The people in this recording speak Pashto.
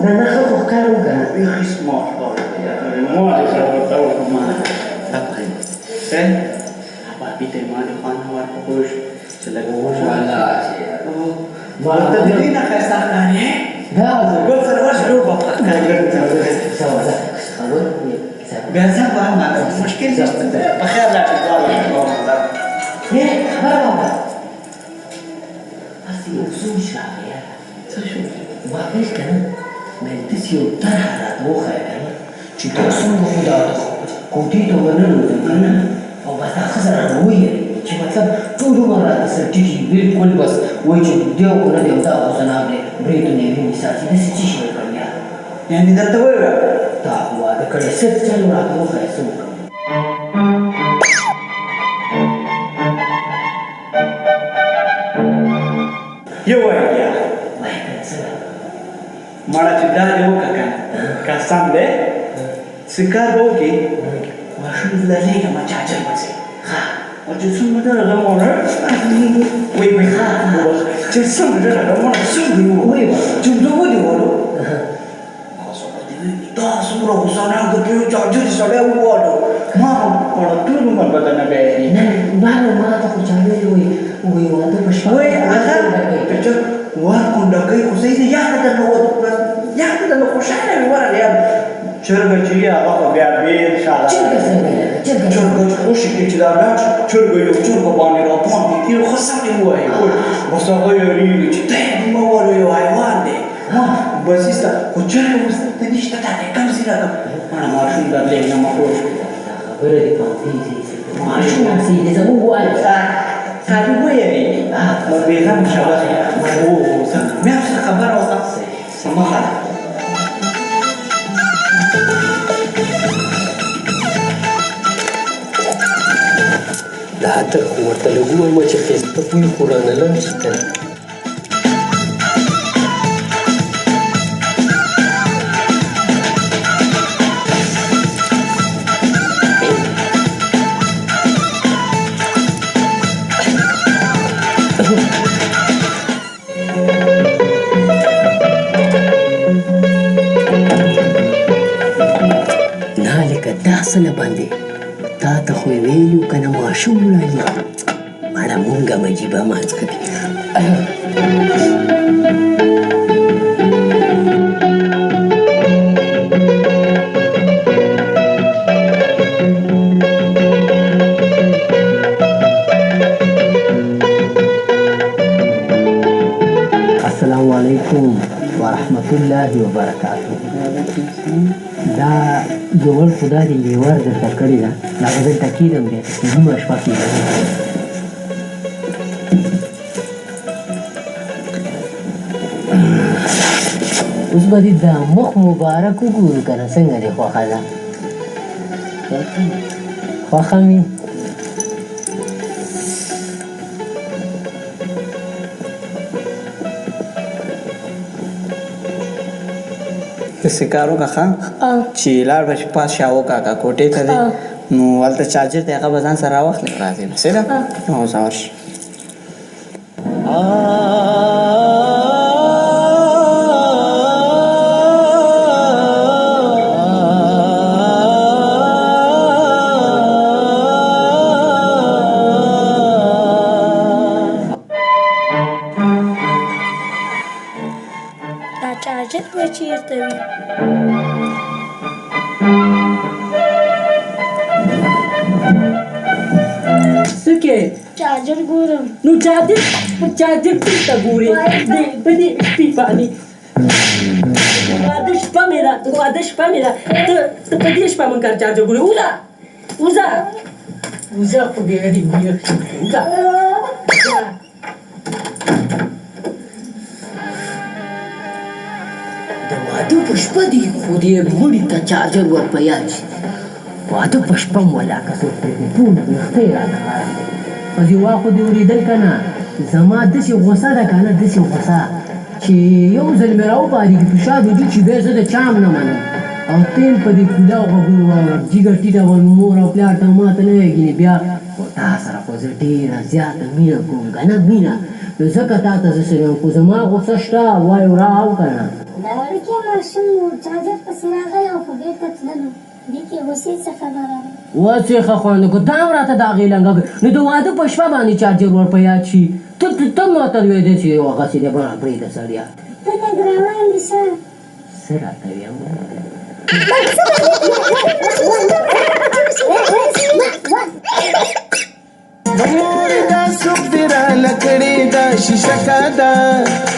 دا نښه خو ښکار وکړه بیخي سمارټ کار دی ما دې سره ورته وکړه ما تفهم څه پاپی ته ما دې خوان هوار په خوش چې لږ والله ورته د دې نه ښایسته ښکاري دا ګل سره ورشه ډېر به بیا زه به هم مشکل نشته په خیر لاړ خبره وکړه هسې یو سوچ راغی څه شو ما ویل که نه مې داسې یو طرحه راته وښیه که نه چې دا څنګه خو دا کوټې ته ورننوځم که نه او بس دا ښځه رانه وویلې چې مطلب ټول عمر راته سره ټیټي بلکل بس وایي چې دی خو نه دی او دا خو زناب دی برېتونه یې وینې ساتي داسې څه شی وکړم یا یعنې درته وویل دا خو واده کړی څه چلو راته وښیه څه وکړم یو وایي وایي که نه څنګه مړه چې دا دې وکړه که نه قسم دی څه کار به وکړي ماشوم زه لرېږم چاچر پسې او چې څومره ډېره مړه وایي وایي چې څومره ډېره مړه څومره یې وایي چې زه ودې وړو دا څومره غوسانه که یو چاچر سړی وواړو ما مړه ټول عمر به درنه بیا یې نه ما ته خو چا ویلي وایي واده په شپه وایي هغه چې ور کونډکۍ خو صحیح دی یاده درنه یاده درنه خوشحاله وي ورغله چرګه چې یې هغه خو بیا بېل شاله چرګه څنګه چرګه چې خوشې کړي چې دا لاړ شي چرګه یو چرګه باندې راپاندې کړي خو سمې ووایي بس هغه یېرېږي چې دی مه وړو یو حیوان دی بس ایسته خو چرګه اوس دلته نشته دا دی کم ځای راکړه مړه ماشوم درلېږم پوه شو خبره دې پامپېږي ماشوم هسې دې زموږ وایي سړي ویېرېږي بېغمه شه مې هم څه خبره وکړه سمه خبره دا عطر خو ورته لږ ووایم چې ښایسته بوی خو رانه لاړ شي که نه نه لکه دا څه نه باندې تا ته خو یې ویلي وو که نه ماشوم وړالي مړه مونږ هم عجیبه مازغه دي السلام علیکم ورحمت الله وبرکاته دا جوړ خدا دې لیوار درته کړې ده دا به دلته کېږدم دی نیمه شپه کېږدم اوس به دې د مخ مبارک وګورو که نه څنګه دې خوښه ده خوښه مې داسې کار وکړه ښه چې لاړ به چې پاس شا وکاکه کوټې ته دی نو هلته چارجر دی هغه به ځان سره راواخلې راځې بس ده نو اوس ورشي دا چارجر به چېرته وي څه کې چارجر ګورم نو چارجر څه ګورې په دې شپې باندې واده شپه مې ده ته په دې شپه من کار چارجر ګورې وځه خو دې غدي وځه د واده په شپه دي خو دې مړي ته چارجر ور په یاد شي واده په شپه م ولاکه څوک پرېږدي ټول ویښته یې راته خراب دی او زیوا خو دې اورېدل که نه زما داسې غوسه ده که نه داسې غوسه چې یو ځل مې راوپارېږي فشار وجود چې بیا زه د چا هم نه منم او تیل په دې کولاو غوږونو واورم جګه ټیټه به مور او پلار ته ما ته نه ویږي بیا خو تا سره خو زه ډېره زیاته مینه کوم که نه مینه نو ځکه تا ته زه سره یم خو زما غوسه شته وایو را او که نه دا وړوکی ماشوم و چارجر پسې راغی او خو بېرته تللو دې کې غوسې څه خبره ده اوس یې ښه خوند وکړو دا هم راته د هغې لنګه نو د واده په شپه باندې چارجر ور په یاد شي ته ماته ویلې چې هغسې دی بڼه پرېږده سړیه ته د ګرامر اندیشه څه راته ویم د مور دا سوک دی را لکړې دا شیشه کا ده